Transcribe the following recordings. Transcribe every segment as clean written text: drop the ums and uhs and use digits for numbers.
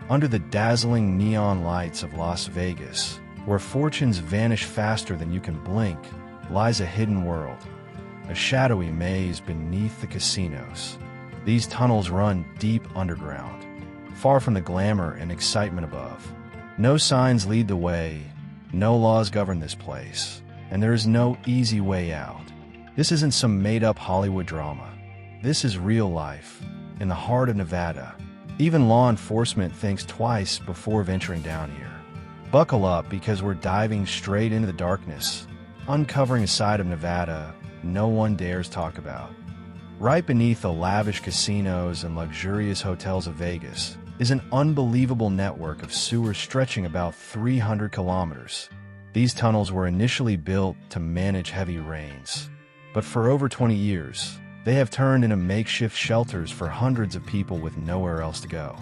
Under the dazzling neon lights of Las Vegas, where fortunes vanish faster than you can blink, lies a hidden world, a shadowy maze beneath the casinos. These tunnels run deep underground, far from the glamour and excitement above. No signs lead the way, no laws govern this place, and there is no easy way out. This isn't some made-up Hollywood drama. This is real life, in the heart of Nevada. Even law enforcement thinks twice before venturing down here. Buckle up, because we're diving straight into the darkness, uncovering a side of Nevada no one dares talk about. Right beneath the lavish casinos and luxurious hotels of Vegas is an unbelievable network of sewers stretching about 300 kilometers. These tunnels were initially built to manage heavy rains, but for over 20 years, they have turned into makeshift shelters for hundreds of people with nowhere else to go.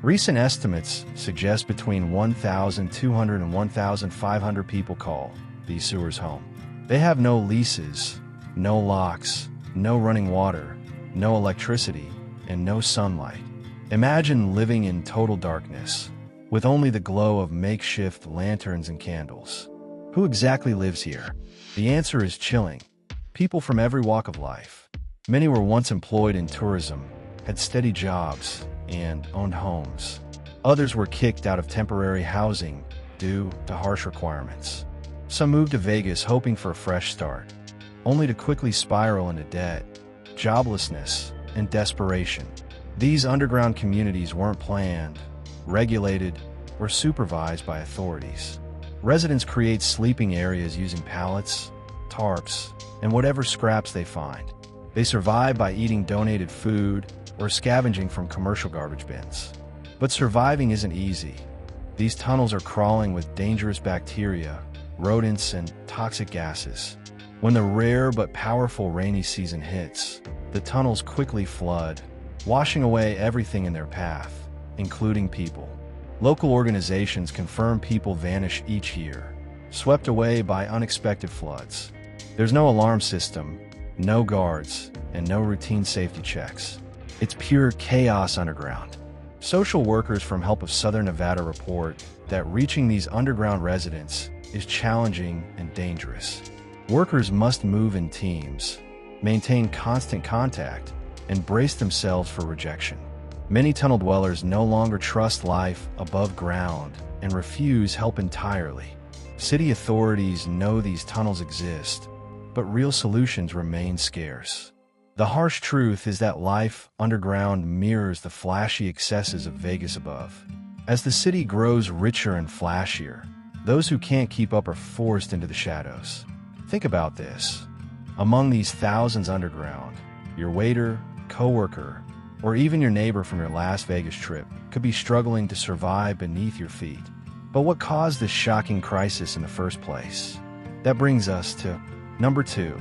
Recent estimates suggest between 1,200 and 1,500 people call these sewers home. They have no leases, no locks, no running water, no electricity, and no sunlight. Imagine living in total darkness, with only the glow of makeshift lanterns and candles. Who exactly lives here? The answer is chilling. People from every walk of life. Many were once employed in tourism, had steady jobs, and owned homes. Others were kicked out of temporary housing due to harsh requirements. Some moved to Vegas hoping for a fresh start, only to quickly spiral into debt, joblessness, and desperation. These underground communities weren't planned, regulated, or supervised by authorities. Residents create sleeping areas using pallets, tarps, and whatever scraps they find. They survive by eating donated food or scavenging from commercial garbage bins. But surviving isn't easy. These tunnels are crawling with dangerous bacteria, rodents, and toxic gases. When the rare but powerful rainy season hits, the tunnels quickly flood, washing away everything in their path, including people. Local organizations confirm people vanish each year, swept away by unexpected floods. There's no alarm system, no guards, and no routine safety checks. It's pure chaos underground. Social workers from Help of Southern Nevada report that reaching these underground residents is challenging and dangerous. Workers must move in teams, maintain constant contact, and brace themselves for rejection. Many tunnel dwellers no longer trust life above ground and refuse help entirely. City authorities know these tunnels exist, but real solutions remain scarce. The harsh truth is that life underground mirrors the flashy excesses of Vegas above. As the city grows richer and flashier, those who can't keep up are forced into the shadows. Think about this. Among these thousands underground, your waiter, coworker, or even your neighbor from your Las Vegas trip could be struggling to survive beneath your feet. But what caused this shocking crisis in the first place? That brings us to Number 2.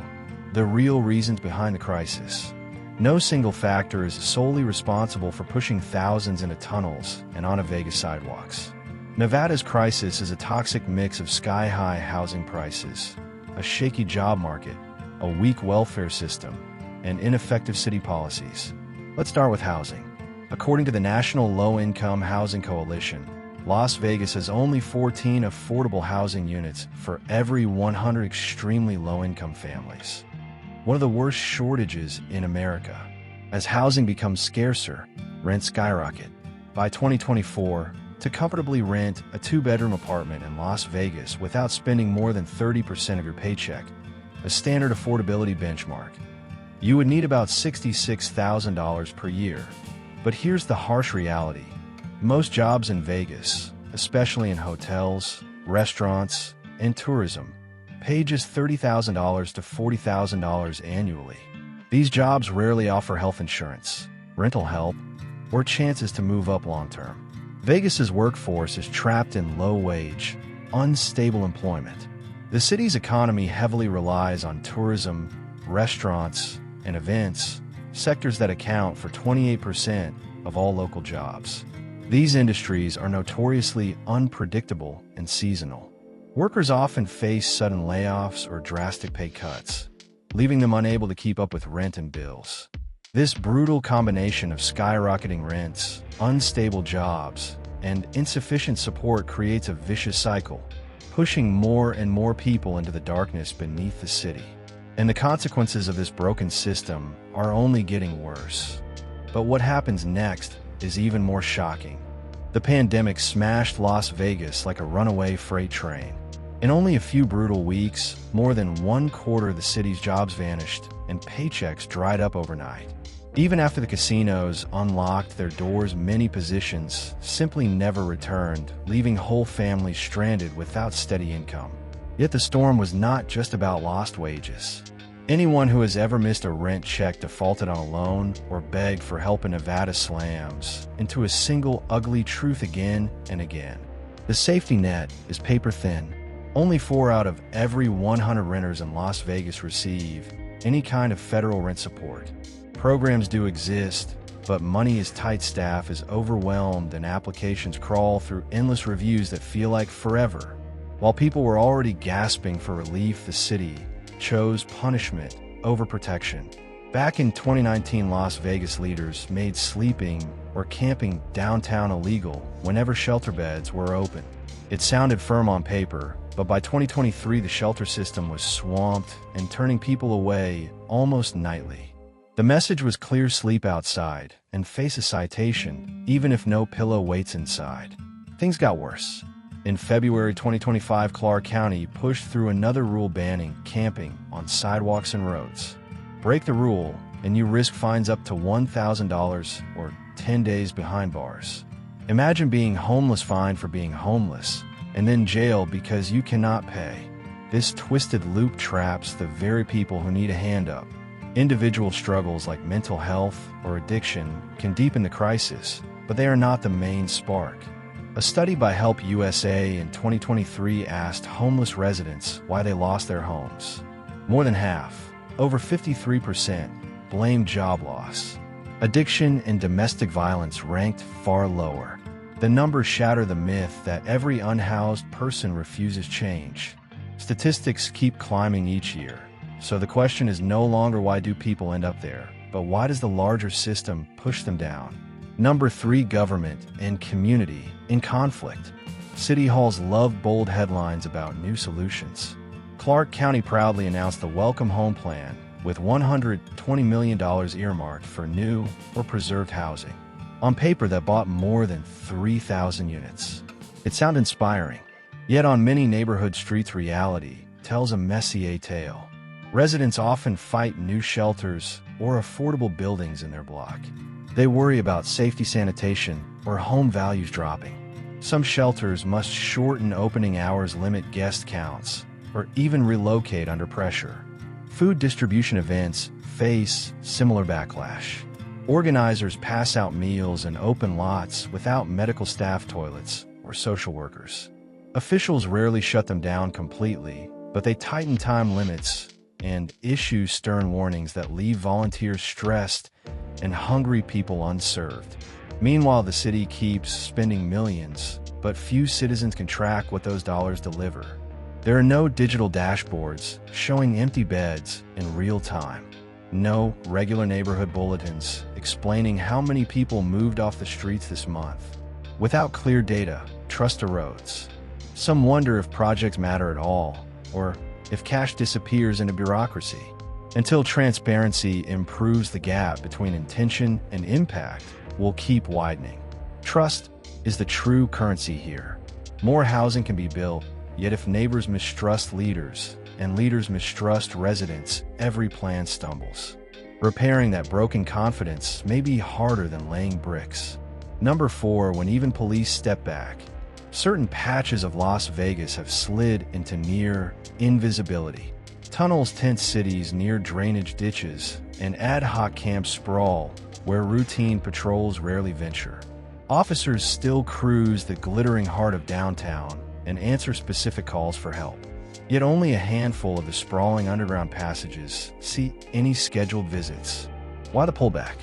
The real reasons behind the crisis. No single factor is solely responsible for pushing thousands into tunnels and onto Vegas sidewalks. Nevada's crisis is a toxic mix of sky-high housing prices, a shaky job market, a weak welfare system, and ineffective city policies. Let's start with housing. According to the National Low-Income Housing Coalition, Las Vegas has only 14 affordable housing units for every 100 extremely low-income families. One of the worst shortages in America. As housing becomes scarcer, rents skyrocket. By 2024, to comfortably rent a 2-bedroom apartment in Las Vegas without spending more than 30% of your paycheck, a standard affordability benchmark, you would need about $66,000 per year. But here's the harsh reality. Most jobs in Vegas, especially in hotels, restaurants, and tourism, pay just $30,000 to $40,000 annually. These jobs rarely offer health insurance, rental help, or chances to move up long-term. Vegas's workforce is trapped in low-wage, unstable employment. The city's economy heavily relies on tourism, restaurants, and events, sectors that account for 28% of all local jobs. These industries are notoriously unpredictable and seasonal. Workers often face sudden layoffs or drastic pay cuts, leaving them unable to keep up with rent and bills. This brutal combination of skyrocketing rents, unstable jobs, and insufficient support creates a vicious cycle, pushing more and more people into the darkness beneath the city. And the consequences of this broken system are only getting worse. But what happens next is even more shocking. The pandemic smashed Las Vegas like a runaway freight train. In only a few brutal weeks, more than 1/4 of the city's jobs vanished and paychecks dried up overnight. Even after the casinos unlocked their doors, many positions simply never returned, leaving whole families stranded without steady income. Yet the storm was not just about lost wages. Anyone who has ever missed a rent check, defaulted on a loan, or begged for help in Nevada slams into a single ugly truth again and again. The safety net is paper thin. Only 4 out of every 100 renters in Las Vegas receive any kind of federal rent support. Programs do exist, but money is tight, staff is overwhelmed, and applications crawl through endless reviews that feel like forever. While people were already gasping for relief, the city chose punishment over protection. Back in 2019, Las Vegas leaders made sleeping or camping downtown illegal whenever shelter beds were open. It sounded firm on paper, but by 2023 the shelter system was swamped and turning people away almost nightly. The message was clear: sleep outside and face a citation, even if no pillow waits inside. Things got worse. In February 2025, Clark County pushed through another rule banning camping on sidewalks and roads. Break the rule, and you risk fines up to $1,000 or 10 days behind bars. Imagine being homeless, fined for being homeless, and then jailed because you cannot pay. This twisted loop traps the very people who need a hand up. Individual struggles like mental health or addiction can deepen the crisis, but they are not the main spark. A study by Help USA in 2023 asked homeless residents why they lost their homes. More than half, over 53%, blamed job loss. Addiction and domestic violence ranked far lower. The numbers shatter the myth that every unhoused person refuses change. Statistics keep climbing each year. So the question is no longer why do people end up there, but why does the larger system push them down? Number 3, government and community in conflict. City halls love bold headlines about new solutions. Clark County proudly announced the Welcome Home Plan with $120 million earmarked for new or preserved housing. On paper, that bought more than 3,000 units. It sounds inspiring. Yet on many neighborhood streets, reality tells a messier tale. Residents often fight new shelters or affordable buildings in their block. They worry about safety, sanitation, or home values dropping. Some shelters must shorten opening hours, limit guest counts, or even relocate under pressure. Food distribution events face similar backlash. Organizers pass out meals in open lots without medical staff, toilets, or social workers. Officials rarely shut them down completely, but they tighten time limits and issue stern warnings that leave volunteers stressed and hungry people unserved. Meanwhile, the city keeps spending millions, but few citizens can track what those dollars deliver. There are no digital dashboards showing empty beds in real time. No regular neighborhood bulletins explaining how many people moved off the streets this month. Without clear data, trust erodes. Some wonder if projects matter at all, or if cash disappears into bureaucracy. Until transparency improves, the gap between intention and impact will keep widening. Trust is the true currency here. More housing can be built, yet if neighbors mistrust leaders and leaders mistrust residents, every plan stumbles. Repairing that broken confidence may be harder than laying bricks. Number 4, when even police step back. Certain patches of Las Vegas have slid into near invisibility. Tunnels, tent cities near drainage ditches, and ad hoc camps sprawl where routine patrols rarely venture. Officers still cruise the glittering heart of downtown and answer specific calls for help. Yet only a handful of the sprawling underground passages see any scheduled visits. Why the pullback?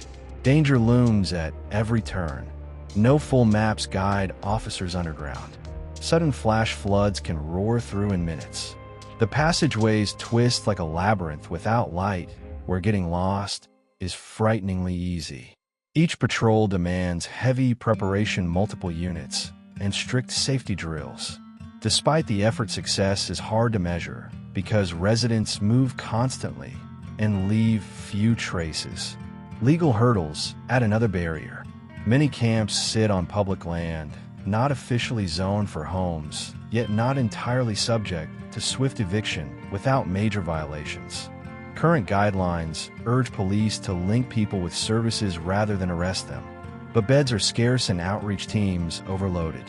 Danger looms at every turn. No full maps guide officers underground. Sudden flash floods can roar through in minutes. The passageways twist like a labyrinth without light, where getting lost is frighteningly easy. Each patrol demands heavy preparation, multiple units, and strict safety drills. Despite the effort, success is hard to measure because residents move constantly and leave few traces. Legal hurdles add another barrier. Many camps sit on public land, not officially zoned for homes, yet not entirely subject to swift eviction without major violations. Current guidelines urge police to link people with services rather than arrest them. But beds are scarce and outreach teams overloaded.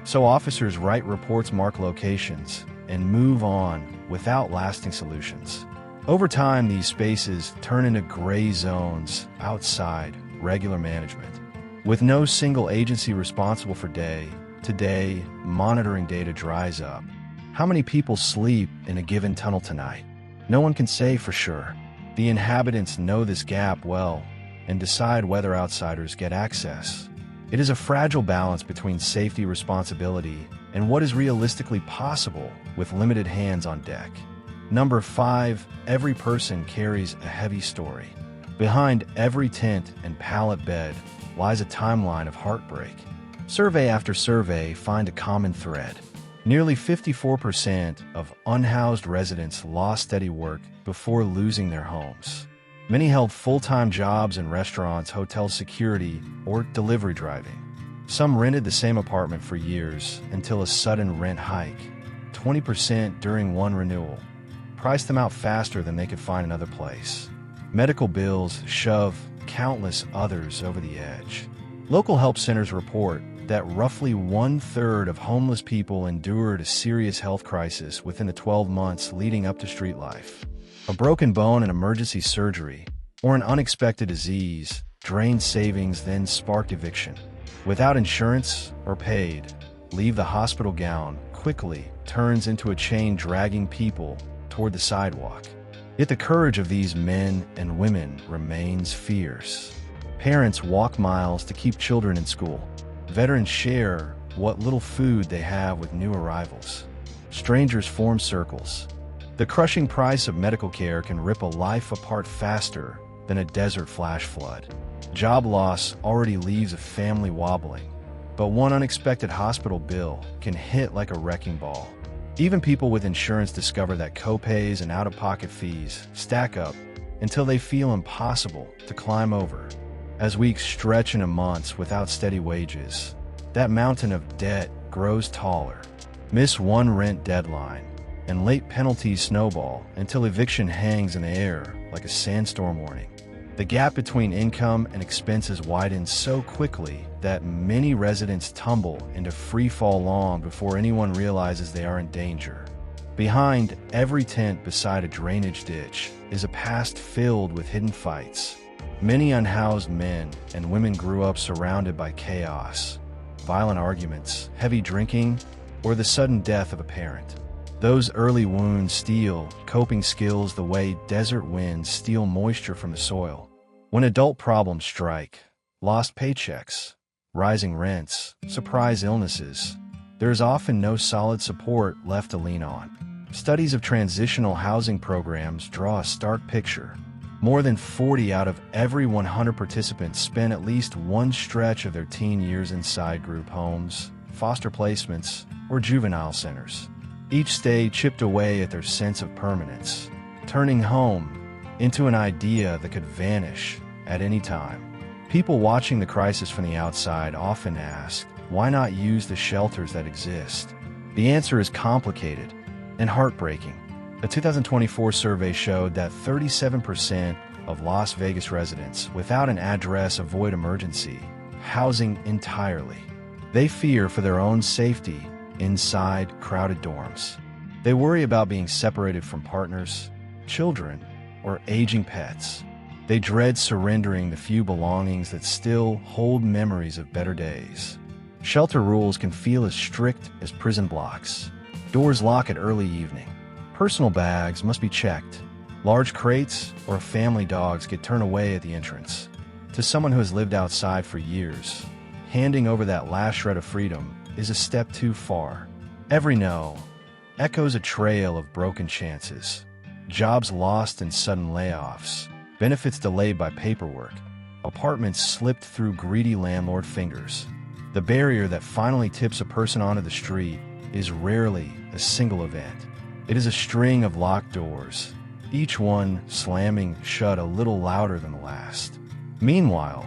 So officers write reports, mark locations, and move on without lasting solutions. Over time, these spaces turn into gray zones outside regular management. With no single agency responsible for day-to-day monitoring, data dries up. How many people sleep in a given tunnel tonight? No one can say for sure. The inhabitants know this gap well and decide whether outsiders get access. It is a fragile balance between safety, responsibility, and what is realistically possible with limited hands on deck. Number 5, every person carries a heavy story. Behind every tent and pallet bed lies a timeline of heartbreak. Survey after survey find a common thread. Nearly 54% of unhoused residents lost steady work before losing their homes. Many held full-time jobs in restaurants, hotel security, or delivery driving. Some rented the same apartment for years until a sudden rent hike, 20% during one renewal, priced them out faster than they could find another place. Medical bills shove countless others over the edge. Local help centers report that roughly 1/3 of homeless people endured a serious health crisis within the 12 months leading up to street life. A broken bone, an emergency surgery, or an unexpected disease drained savings, then sparked eviction. Without insurance or paid, leave the hospital gown quickly turns into a chain dragging people toward the sidewalk. Yet the courage of these men and women remains fierce. Parents walk miles to keep children in school. Veterans share what little food they have with new arrivals. Strangers form circles. The crushing price of medical care can rip a life apart faster than a desert flash flood. Job loss already leaves a family wobbling, but one unexpected hospital bill can hit like a wrecking ball. Even people with insurance discover that copays and out-of-pocket fees stack up until they feel impossible to climb over. As weeks stretch into months without steady wages, that mountain of debt grows taller. Miss one rent deadline, and late penalties snowball until eviction hangs in the air like a sandstorm warning. The gap between income and expenses widens so quickly that many residents tumble into free fall long before anyone realizes they are in danger. Behind every tent beside a drainage ditch is a past filled with hidden fights. Many unhoused men and women grew up surrounded by chaos, violent arguments, heavy drinking, or the sudden death of a parent. Those early wounds steal coping skills the way desert winds steal moisture from the soil. When adult problems strike, lost paychecks, rising rents, surprise illnesses, there is often no solid support left to lean on. Studies of transitional housing programs draw a stark picture. More than 40 out of every 100 participants spent at least one stretch of their teen years inside group homes, foster placements, or juvenile centers. Each stay chipped away at their sense of permanence, turning home into an idea that could vanish at any time. People watching the crisis from the outside often ask, why not use the shelters that exist? The answer is complicated and heartbreaking. A 2024 survey showed that 37% of Las Vegas residents without an address avoid emergency housing entirely. They fear for their own safety inside crowded dorms. They worry about being separated from partners, children, or aging pets. They dread surrendering the few belongings that still hold memories of better days. Shelter rules can feel as strict as prison blocks. Doors lock at early evening. Personal bags must be checked. Large crates or family dogs get turned away at the entrance. To someone who has lived outside for years, handing over that last shred of freedom is a step too far. Every no echoes a trail of broken chances. Jobs lost in sudden layoffs, benefits delayed by paperwork, apartments slipped through greedy landlord fingers. The barrier that finally tips a person onto the street is rarely a single event. It is a string of locked doors, each one slamming shut a little louder than the last. Meanwhile,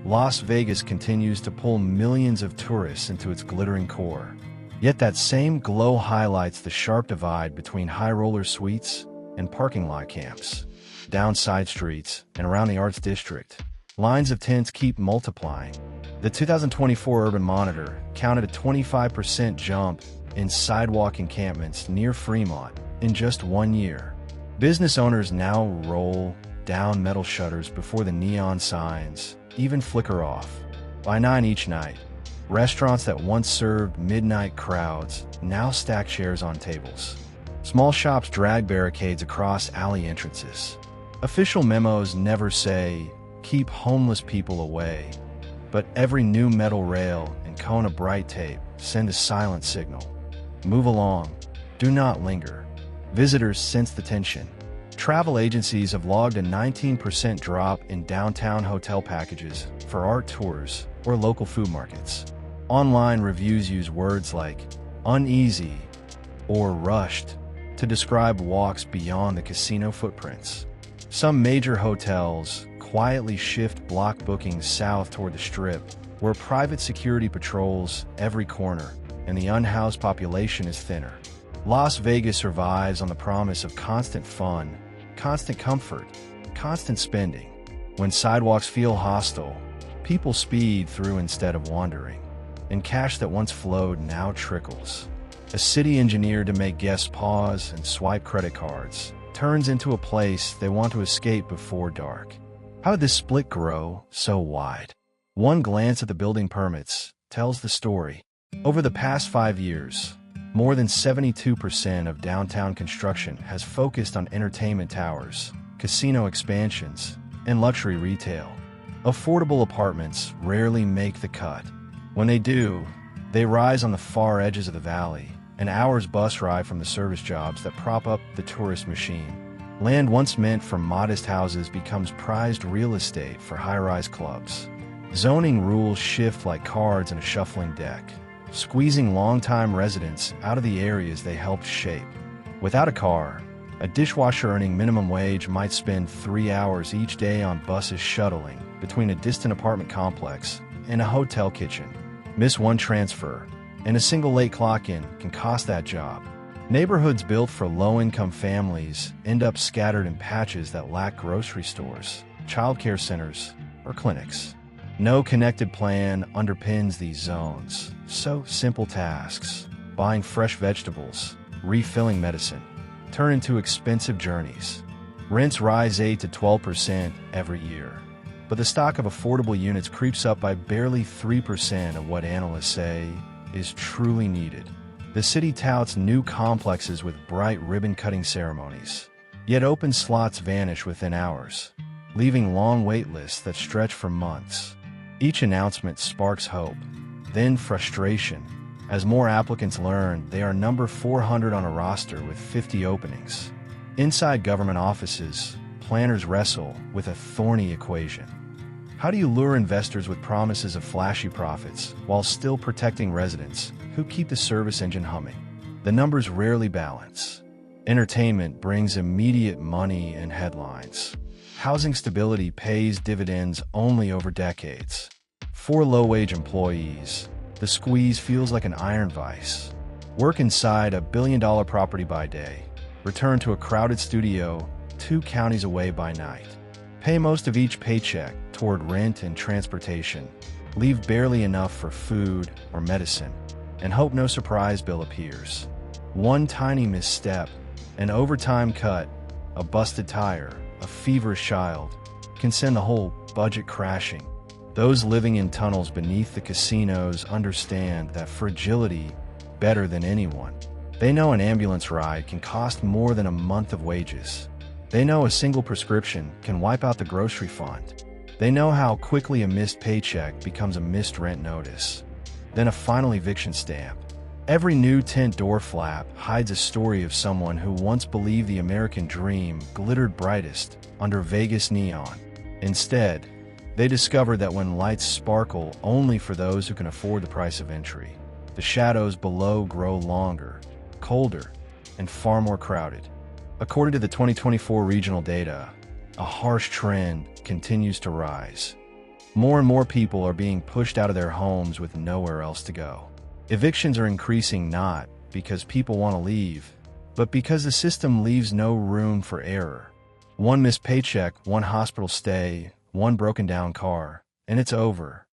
Las Vegas continues to pull millions of tourists into its glittering core. Yet that same glow highlights the sharp divide between high-roller suites and parking lot camps. Down side streets and around the Arts District, lines of tents keep multiplying. The 2024 Urban Monitor counted a 25% jump in sidewalk encampments near Fremont in just 1 year. Business owners now roll down metal shutters before the neon signs even flicker off. By 9 each night, restaurants that once served midnight crowds now stack chairs on tables. Small shops drag barricades across alley entrances. Official memos never say, "Keep homeless people away," but every new metal rail and cone of bright tape send a silent signal. Move along. Do not linger. Visitors sense the tension. Travel agencies have logged a 19% drop in downtown hotel packages for art tours or local food markets. Online reviews use words like uneasy or rushed to describe walks beyond the casino footprints. Some major hotels quietly shift block bookings south toward the Strip, where private security patrols every corner and the unhoused population is thinner. Las Vegas survives on the promise of constant fun, constant comfort, constant spending. When sidewalks feel hostile, people speed through instead of wandering, and cash that once flowed now trickles. A city engineered to make guests pause and swipe credit cards turns into a place they want to escape before dark. How did this split grow so wide? One glance at the building permits tells the story. Over the past 5 years, more than 72% of downtown construction has focused on entertainment towers, casino expansions, and luxury retail. Affordable apartments rarely make the cut. When they do, they rise on the far edges of the valley, an hour's bus ride from the service jobs that prop up the tourist machine. Land once meant for modest houses becomes prized real estate for high-rise clubs. Zoning rules shift like cards in a shuffling deck, squeezing longtime residents out of the areas they helped shape. Without a car, a dishwasher earning minimum wage might spend 3 hours each day on buses shuttling between a distant apartment complex and a hotel kitchen. Miss one transfer, and a single late clock-in can cost that job. Neighborhoods built for low-income families end up scattered in patches that lack grocery stores, childcare centers, or clinics. No connected plan underpins these zones, so simple tasks, buying fresh vegetables, refilling medicine, turn into expensive journeys. Rents rise 8 to 12% every year, but the stock of affordable units creeps up by barely 3% of what analysts say is truly needed. The city touts new complexes with bright ribbon-cutting ceremonies, yet open slots vanish within hours, leaving long wait lists that stretch for months. Each announcement sparks hope, then frustration, as more applicants learn they are number 400 on a roster with 50 openings. Inside government offices, planners wrestle with a thorny equation. How do you lure investors with promises of flashy profits while still protecting residents who keep the service engine humming? The numbers rarely balance. Entertainment brings immediate money and headlines. Housing stability pays dividends only over decades. For low-wage employees, the squeeze feels like an iron vise. Work inside a billion-dollar property by day, return to a crowded studio 2 counties away by night. Pay most of each paycheck toward rent and transportation, leave barely enough for food or medicine, and hope no surprise bill appears. One tiny misstep, an overtime cut, a busted tire, a feverish child, can send the whole budget crashing. Those living in tunnels beneath the casinos understand that fragility better than anyone. They know an ambulance ride can cost more than a month of wages. They know a single prescription can wipe out the grocery fund. They know how quickly a missed paycheck becomes a missed rent notice, then a final eviction stamp. Every new tent door flap hides a story of someone who once believed the American dream glittered brightest under Vegas neon. Instead, They discovered that when lights sparkle only for those who can afford the price of entry, the shadows below grow longer, colder, and far more crowded. According to the 2024 regional data, a harsh trend continues to rise. More and more people are being pushed out of their homes with nowhere else to go. Evictions are increasing not because people want to leave, but because the system leaves no room for error. One missed paycheck, one hospital stay, one broken down car, and it's over.